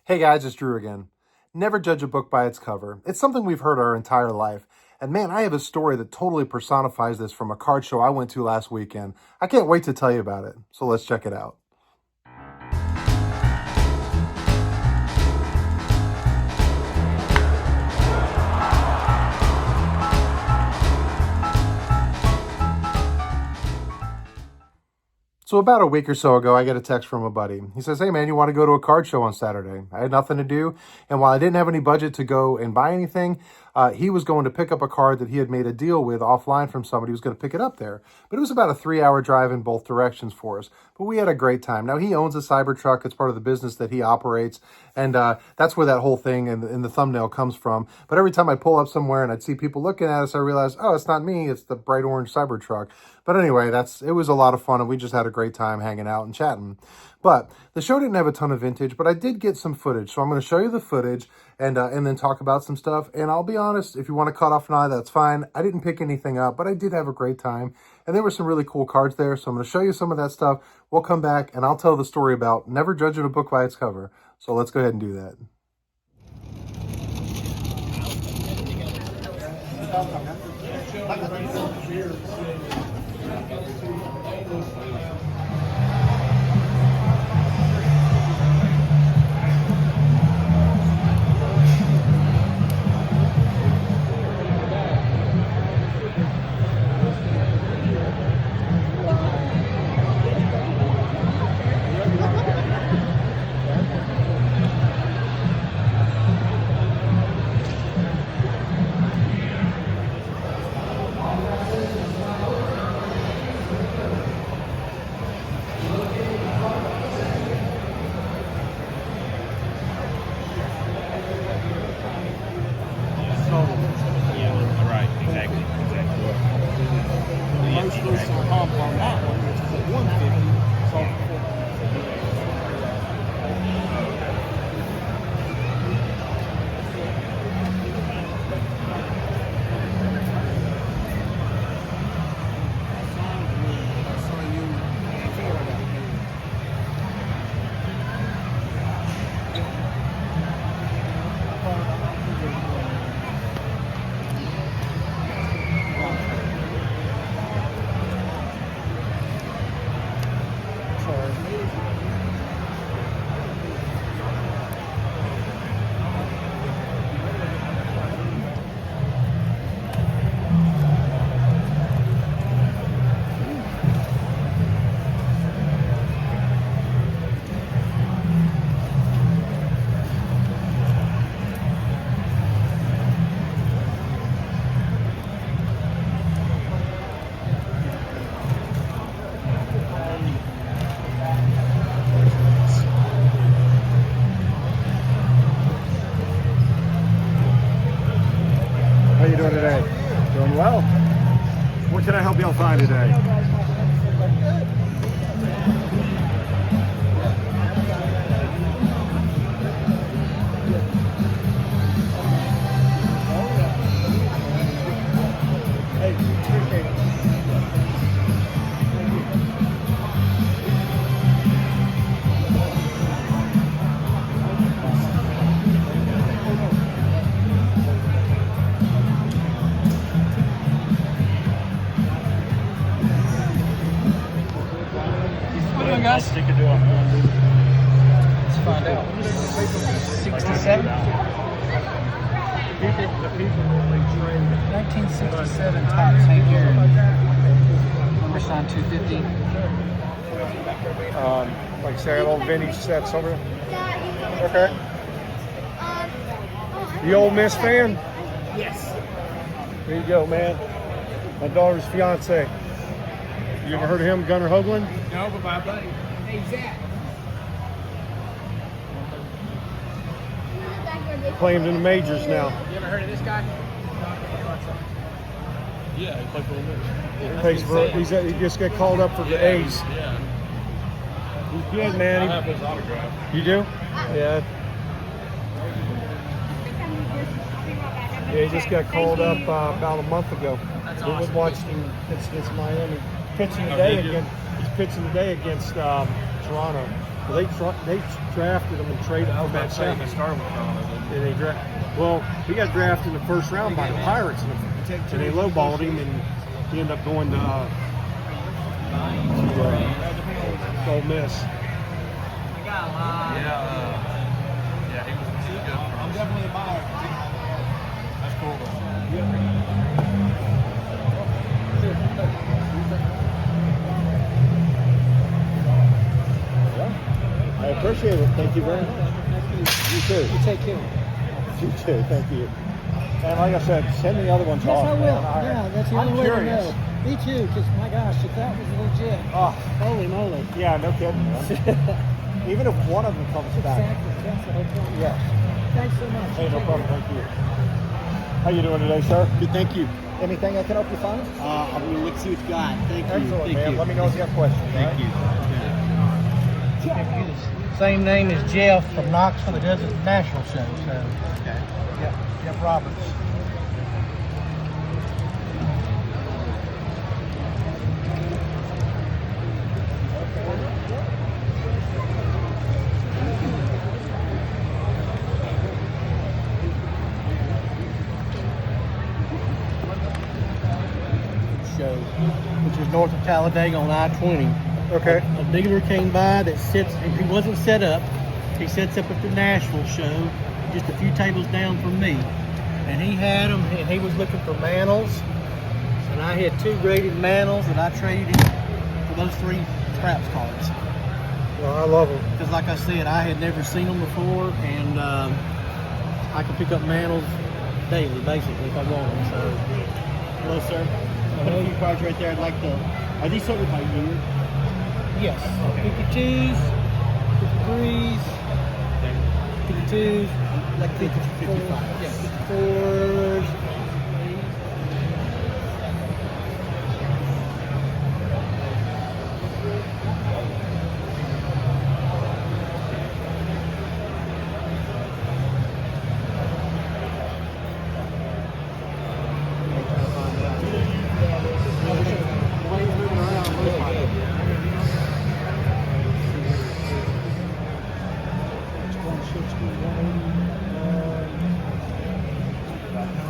Hey guys, it's Drew again. Never judge a book by its cover. It's something we've heard our entire life. And man, I have a story that totally personifies this from a card show I went to last weekend. I can't wait to tell you about it. So let's check it out. So about a week or so ago, I get a text from a buddy. He says, "Hey man, you want to go to a card show on Saturday?" I had nothing to do, and while I didn't have any budget to go and buy anything, he was going to pick up a card that he had made a deal with offline from somebody who was going to pick it up there. But it was about a 3-hour drive in both directions for us. But we had a great time. Now, he owns a Cybertruck. It's part of the business that he operates, and that's where that whole thing in the thumbnail comes from. But every time I pull up somewhere and I'd see people looking at us, I realized, oh, it's not me. It's the bright orange Cybertruck. But anyway, it was a lot of fun, and we just had a great time hanging out and chatting. But the show didn't have a ton of vintage, but I did get some footage. So I'm going to show you the footage and then talk about some stuff. And I'll be honest, if you want to cut off an eye, that's fine. I didn't pick anything up, but I did have a great time. And there were some really cool cards there. So I'm going to show you some of that stuff. We'll come back, and I'll tell the story about never judging a book by its cover. So let's go ahead and do that. Comp on that one, which is at 150. So How you doing today? Doing well. What can I help y'all find today? guys? Let's find out. 67? 1967 Tom St. Aaron. Number sign 250. Like I say, old vintage sets over there. Okay. You Ole Miss fan? Yes. There you go, man. My daughter's fiance. You ever heard of him, Gunnar Hoagland? No, but my buddy. Hey, Zach. Playing in the majors now. You ever heard of this guy? Yeah, he played for Ole Miss. He just got called up for the A's. Yeah. He's good, man. I have his autograph. You do? Yeah. Yeah, he just got called up about a month ago. That's We awesome. watched him pitch against Miami. Pitching today against Toronto. Well, they drafted him and traded I was him about to say, he back. started with Toronto. And they well, he got drafted in the first round by the Pirates, and they lowballed him, and he ended up going to Ole Miss. Yeah, he was good. I'm definitely a buyer. That's cool, though. I appreciate it. Thank you very much. You too. You take care. You too. Thank you. And like I said, send the other ones Yes, off. I will. man. Yeah, that's the I'm only way to curious. know. Me too, because my gosh, if that was legit, Oh, holy moly. yeah, no kidding, man. Even if one of them comes back. Exactly. That's the whole point. Yeah. Thanks so much. Hey, no problem. Thank you. How you doing today, sir? Good, thank you. Anything I can help you find? I'm going to look see what you got. Thank you. Excellent, Thank man. you. Let me know if you have questions. Thank you. Same name as Jeff from Knoxville that does the national show. So, Okay. yeah, Jeff Roberts. Show, which is north of Talladega on I-20. Okay. A dealer came by that sits, he wasn't set up. He sets up at the Nashville show, just a few tables down from me. And he had them, and he was looking for Mantles. And I had 2 graded Mantles that I traded in for those 3 scraps cards. Well, I love them. Because like I said, I had never seen them before, and I can pick up Mantles daily, basically, if I want them. So, hello, sir. I have a few cards right there. I'd like to. Are these sorted by year? Yes. 52s, 53s, 52s, like 54s. Yeah, 54s.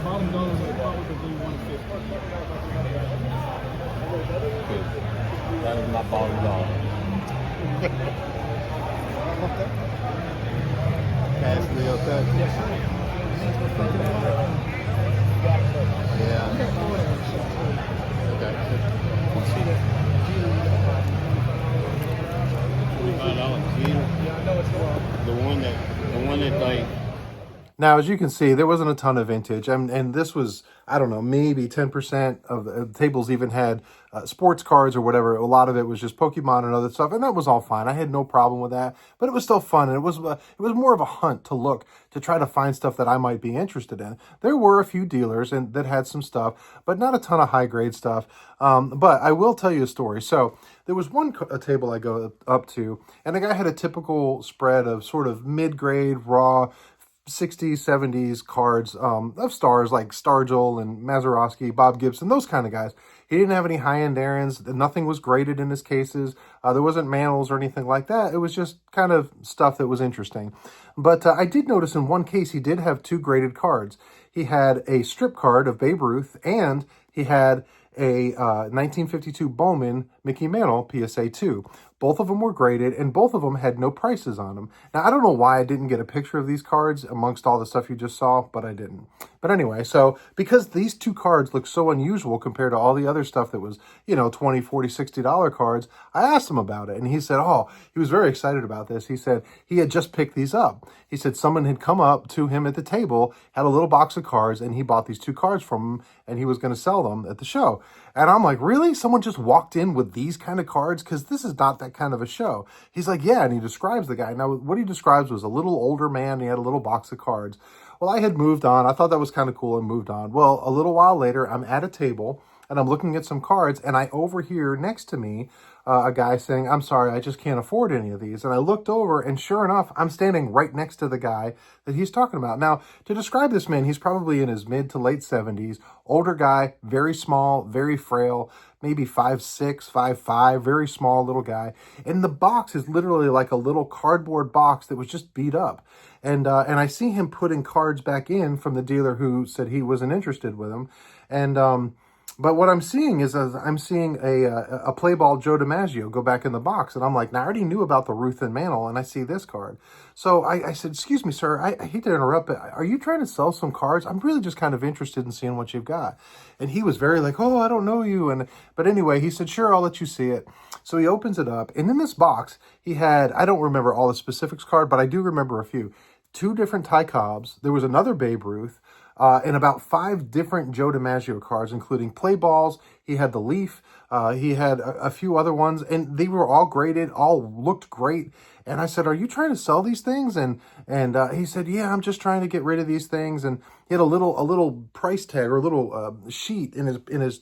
Bottom dollar would probably be 150. That was my bottom dollar. Cash real cut. Yeah. Okay. $25. The one that like. Now, as you can see, there wasn't a ton of vintage, and this was, I don't know, maybe 10% of the tables even had sports cards or whatever. A lot of it was just Pokemon and other stuff, and that was all fine. I had no problem with that, but it was still fun, and it was more of a hunt to look to try to find stuff that I might be interested in. There were a few dealers that had some stuff, but not a ton of high grade stuff. But I will tell you a story. So there was a table I go up to, and the guy had a typical spread of sort of mid grade raw 60s, 70s cards of stars like Stargell and Mazeroski, Bob Gibson, those kind of guys. He didn't have any high-end Aaron's. Nothing was graded in his cases. There wasn't Mantles or anything like that. It was just kind of stuff that was interesting. But I did notice in one case he did have 2 graded cards. He had a strip card of Babe Ruth, and he had a 1952 Bowman Mickey Mantle PSA 2. Both of them were graded, and both of them had no prices on them. Now, I don't know why I didn't get a picture of these cards amongst all the stuff you just saw, but I didn't. But anyway, so because these 2 cards look so unusual compared to all the other stuff that was, $20, $40, $60 cards, I asked him about it, and he said, he was very excited about this. He said he had just picked these up. He said someone had come up to him at the table, had a little box of cards, and he bought these 2 cards from him, and he was going to sell them at the show. And I'm like, really? Someone just walked in with these kind of cards? Because this is not that kind of a show. He's like, yeah, and he describes the guy. Now, what he describes was a little older man. He had a little box of cards. Well, I had moved on. I thought that was kind of cool and moved on. Well, a little while later, I'm at a table, and I'm looking at some cards, and I overhear next to me a guy saying, "I'm sorry, I just can't afford any of these." And I looked over, and sure enough, I'm standing right next to the guy that he's talking about. Now, to describe this man, he's probably in his mid to late 70s, older guy, very small, very frail, maybe 5'6", 5'5", very small little guy. And the box is literally like a little cardboard box that was just beat up. And I see him putting cards back in from the dealer who said he wasn't interested with them. And but what I'm seeing is I'm seeing a play ball Joe DiMaggio go back in the box. And I'm like, now I already knew about the Ruth and Mantle, and I see this card. So I said, excuse me, sir, I hate to interrupt, but are you trying to sell some cards? I'm really just kind of interested in seeing what you've got. And he was very like, oh, I don't know you. But anyway, he said, sure, I'll let you see it. So he opens it up. And in this box, he had, I don't remember all the specifics card, but I do remember a few. 2 different Ty Cobbs. There was another Babe Ruth. And about 5 different Joe DiMaggio cards, including play balls. He had the Leaf. He had a few other ones, and they were all graded, all looked great. And I said, are you trying to sell these things? And he said, yeah, I'm just trying to get rid of these things. And he had a little price tag or a little sheet in his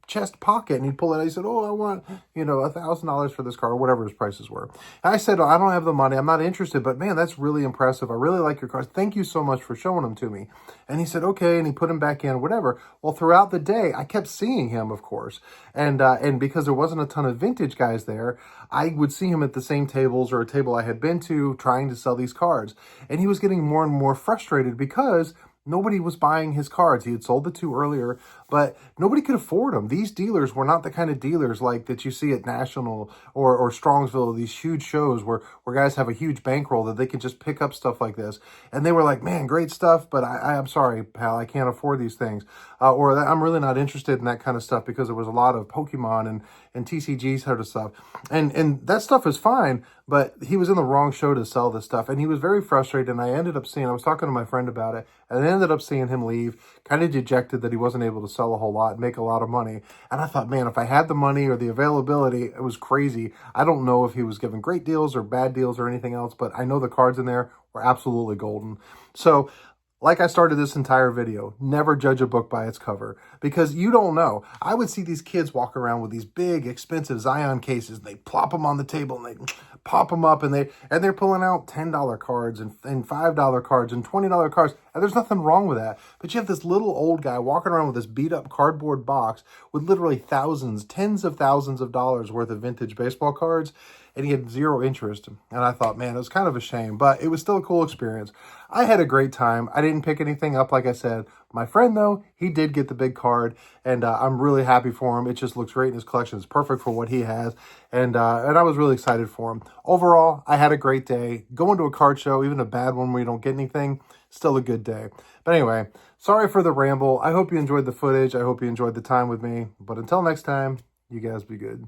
chest pocket, and he'd pull it out. He said, oh, I want, $1,000 for this car, or whatever his prices were. And I said, oh, I don't have the money. I'm not interested, but man, that's really impressive. I really like your cars. Thank you so much for showing them to me. And he said, okay. And he put them back in, whatever. Well, throughout the day, I kept seeing him, of course. And because there wasn't a ton of vintage guys there, I would see him at the same tables or a table I had been to trying to sell these cards. And he was getting more and more frustrated because nobody was buying his cards. He had sold the 2 earlier, but nobody could afford them. These dealers were not the kind of dealers like that you see at National or Strongsville, these huge shows where guys have a huge bankroll that they can just pick up stuff like this. And they were like, man, great stuff, but I'm sorry, pal, I can't afford these things. Or I'm really not interested in that kind of stuff because there was a lot of Pokemon and TCG sort of stuff. And that stuff is fine, but he was in the wrong show to sell this stuff. And he was very frustrated. And I was talking to my friend about it, and I ended up seeing him leave, kind of dejected that he wasn't able to sell a whole lot and make a lot of money. And I thought, man, if I had the money or the availability, it was crazy. I don't know if he was giving great deals or bad deals or anything else, but I know the cards in there were absolutely golden. So like I started this entire video, never judge a book by its cover, because you don't know. I would see these kids walk around with these big, expensive Zion cases, and they plop them on the table, and they pop them up, and they're pulling out $10 cards and $5 cards and $20 cards, and there's nothing wrong with that. But you have this little old guy walking around with this beat-up cardboard box with literally thousands, tens of thousands of dollars worth of vintage baseball cards, and he had zero interest. And I thought, man, it was kind of a shame, but it was still a cool experience. I had a great time. I didn't pick anything up, like I said. My friend, though, he did get the big card, and I'm really happy for him. It just looks great in his collection. It's perfect for what he has, and I was really excited for him. Overall, I had a great day. Going to a card show, even a bad one where you don't get anything, still a good day. But anyway, sorry for the ramble. I hope you enjoyed the footage. I hope you enjoyed the time with me. But until next time, you guys be good.